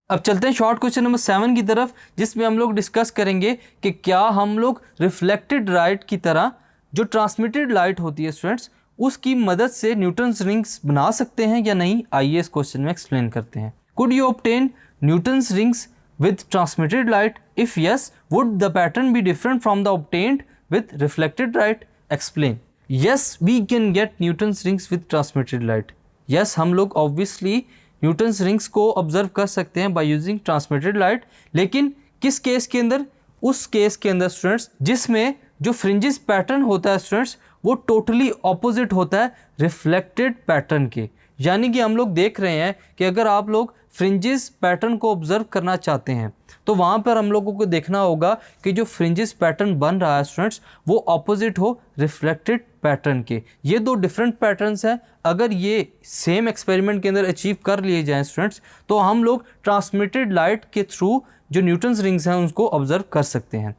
अब चलते हैं शॉर्ट क्वेश्चन नंबर 7 की तरफ, जिसमें हम लोग डिस्कस करेंगे कि क्या हम लोग रिफ्लेक्टेड लाइट की तरह जो ट्रांसमिटेड लाइट होती है स्टूडेंट्स, उसकी मदद से न्यूटन्स रिंग्स बना सकते हैं या नहीं। आइए इस क्वेश्चन में एक्सप्लेन करते हैं। Could you obtain Newton's rings with transmitted light? If yes, would the pattern be different from the obtained with reflected light? Explain. Yes, we can get Newton's rings with transmitted light. Yes, हम लोग obviously Newton's rings को observe कर सकते हैं by using transmitted light, लेकिन किस case के अंदर? उस केस के अंदर स्टूडेंट्स जिसमें जो फ्रिंजेस पैटर्न होता है स्टूडेंट्स वो टोटली ऑपोजिट होता है रिफ्लेक्टेड पैटर्न के। यानी कि हम लोग देख रहे हैं कि अगर आप लोग फ्रिंजेस पैटर्न को ऑब्जर्व करना चाहते हैं तो वहाँ पर हम लोगों को देखना होगा कि जो फ्रिंजेस पैटर्न बन रहा है स्टूडेंट्स वो ऑपोजिट हो रिफ्लेक्टेड पैटर्न के। ये दो डिफरेंट पैटर्न्स हैं। अगर ये सेम एक्सपेरिमेंट के अंदर अचीव कर लिए जाएँ स्टूडेंट्स तो हम लोग ट्रांसमिटेड लाइट के थ्रू जो न्यूटन्स रिंग्स हैं उसको ऑब्जर्व कर सकते हैं।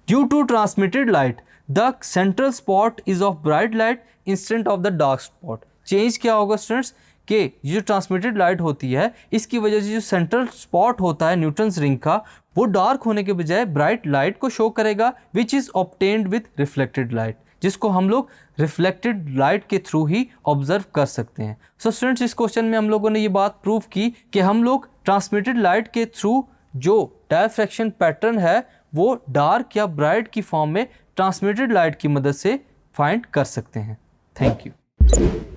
Due to transmitted light the central spot is of bright light instead of the dark spot. Change क्या होगा स्टूडेंट्स कि जो ट्रांसमिटेड लाइट होती है इसकी वजह से जो सेंट्रल स्पॉट होता है न्यूटन्स रिंग का वो डार्क होने के बजाय ब्राइट लाइट को शो करेगा, which is obtained with reflected light, जिसको हम लोग रिफ्लेक्टेड लाइट के थ्रू ही ऑब्जर्व कर सकते हैं। सो स्टूडेंट्स इस क्वेश्चन में हम लोगों ने ये बात प्रूव की कि हम लोग ट्रांसमिटेड लाइट के थ्रू जो डायफ्रैक्शन पैटर्न है वो डार्क या ब्राइट की फॉर्म में ट्रांसमिटेड लाइट की मदद से फाइंड कर सकते हैं। Thank you.